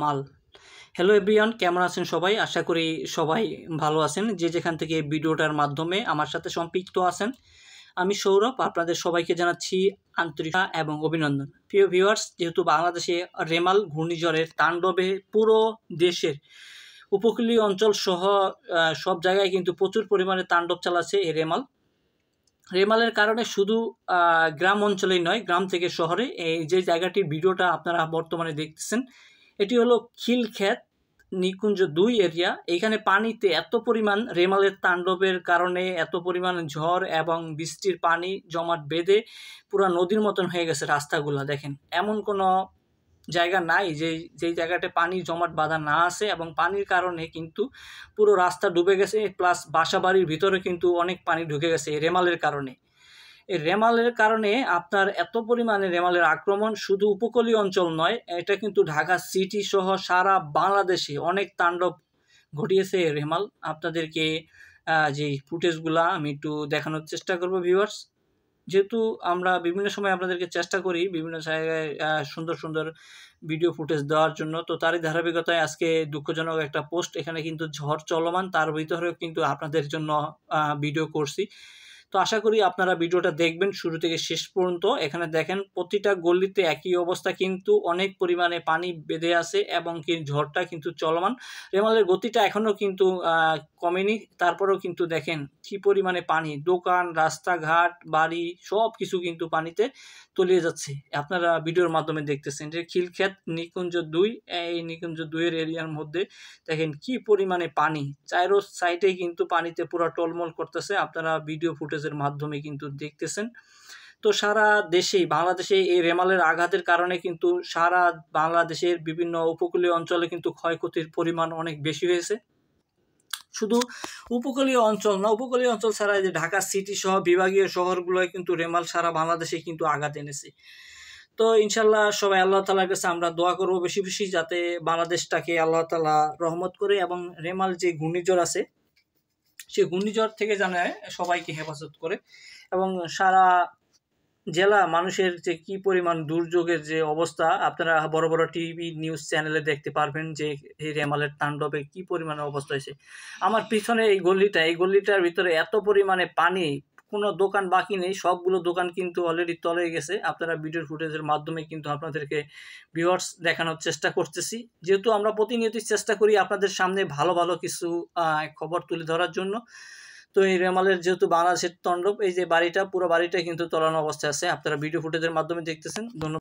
মাল। Hello everyone, কেমন আছেন সবাই? আশা করি সবাই ভালো আছেন। যে যেখান থেকে ভিডিওটার মাধ্যমে আমার সাথে সম্পৃক্ত আছেন, আমি সৌরভ আপনাদের সবাইকে জানাচ্ছি আন্তরিক এবং অভিনন্দন। প্রিয় ভিউয়ার্স, যেহেতু বাংলাদেশে রেমাল ঘূর্ণিঝড়ের তাণ্ডবে পুরো দেশের উপকূলীয় অঞ্চল সহ সব জায়গায় কিন্তু প্রচুর পরিমাণে তাণ্ডব চালাচ্ছে এই রেমালের কারণে শুধু গ্রাম অঞ্চলেই নয়, গ্রাম থেকে শহরে এই যে জায়গাটির ভিডিওটা আপনারা বর্তমানে দেখতেছেন, এটি হলো খিলক্ষেত নিকুঞ্জ 2 এরিয়া। এখানে পানিতে এত পরিমাণ রেমালের তাণ্ডবের কারণে এত পরিমাণ ঝড় এবং বৃষ্টির পানি জমাট বেঁধে পুরো নদীর মতন হয়ে গেছে রাস্তাগুলা। দেখেন, এমন কোনো জায়গা নাই যেই জায়গাতে পানি জমাট বাঁধা না আছে, এবং পানির কারণে কিন্তু পুরো রাস্তা ডুবে গেছে, প্লাস বাসাবাড়ির ভিতরে কিন্তু অনেক পানি ঢুকে গেছে এই রেমালের কারণে। এই রেমালের কারণে আপনার এত পরিমাণে রেমালের আক্রমণ শুধু উপকূলীয় অঞ্চল নয়, এটা কিন্তু ঢাকা সিটি সহ সারা বাংলাদেশে অনেক তাণ্ডব ঘটিয়েছে রেমাল। আপনাদেরকে যে ফুটেজগুলা আমি একটু দেখানোর চেষ্টা করব ভিউয়ার্স। যেহেতু আমরা বিভিন্ন সময় আপনাদেরকে চেষ্টা করি বিভিন্ন জায়গায় সুন্দর সুন্দর ভিডিও ফুটেজ দেওয়ার জন্য, তো তারই ধারাবাহিকতায় আজকে দুঃখজনক একটা পোস্ট। এখানে কিন্তু ঝড় চলমান, তার ভিতরেও কিন্তু আপনাদের জন্য ভিডিও করছি। তো আশা করি আপনারা ভিডিওটা দেখবেন শুরু থেকে শেষ পর্যন্ত। এখানে দেখেন প্রতিটা গলিতে একই অবস্থা, কিন্তু অনেক পরিমাণে পানি বেঁধে আছে এবং কি ঝড়টা কিন্তু চলমান। রেমালের গতিটা এখনও কিন্তু কমেনি, তারপরেও কিন্তু দেখেন কি পরিমাণে পানি, দোকান, রাস্তাঘাট, বাড়ি সব কিছু কিন্তু পানিতে তলিয়ে যাচ্ছে। আপনারা ভিডিওর মাধ্যমে দেখতেছেন যে খিলক্ষেত নিকুঞ্জ 2, এই নিকুঞ্জ 2 এর এরিয়ার মধ্যে দেখেন কি পরিমাণে পানি, চারো সাইডে কিন্তু পানিতে পুরো টলমল করতেছে। আপনারা ভিডিও ফুটেজের মাধ্যমে কিন্তু দেখতেছেন। তো সারা দেশেই, বাংলাদেশে এই রেমালের আঘাতের কারণে কিন্তু সারা বাংলাদেশের বিভিন্ন উপকূলীয় অঞ্চলে কিন্তু ক্ষয়ক্ষতির পরিমাণ অনেক বেশি হয়েছে। শুধু উপকূলীয় অঞ্চল না, উপকূলীয় অঞ্চল ছাড়া যে ঢাকা সিটি সহ বিভাগীয় শহরগুলোয় কিন্তু রেমাল সারা বাংলাদেশে কিন্তু আঘাত এনেছে। তো ইনশাল্লাহ সবাই আল্লাহ তাআলার কাছে আমরা দোয়া করবো বেশি বেশি, যাতে বাংলাদেশটাকে আল্লাহ তাআলা রহমত করে এবং রেমাল যে ঘূর্ণিঝড় আছে সেই ঘূর্ণিঝড় থেকে যেন সবাইকে হেফাজত করে। এবং সারা জেলা মানুষের যে কি পরিমাণ দুর্যোগের যে অবস্থা, আপনারা বড় বড় টিভি নিউজ চ্যানেলে দেখতে পারবেন যে এই রেমালের তাণ্ডবে কি পরিমাণে অবস্থা হয়েছে। আমার পিছনে এই গলিটার ভিতরে এত পরিমাণে পানি, কোনো দোকান বাকি নেই, সবগুলো দোকান কিন্তু অলরেডি তলে গেছে। আপনারা ভিডিওর ফুটেজের মাধ্যমে কিন্তু আপনাদেরকে ভিউয়ার্স দেখানোর চেষ্টা করতেছি, যেহেতু আমরা প্রতিনিয়তই চেষ্টা করি আপনাদের সামনে ভালো ভালো কিছু খবর তুলে ধরার জন্য। তো এই রেমালের যেহেতু বাংলাদেশের তাণ্ডব, এই যে বাড়িটা, পুরো বাড়িটা কিন্তু তলানো অবস্থায় আছে, আপনারা ভিডিও ফুটেজের মাধ্যমে দেখতেছেন। ধন্যবাদ।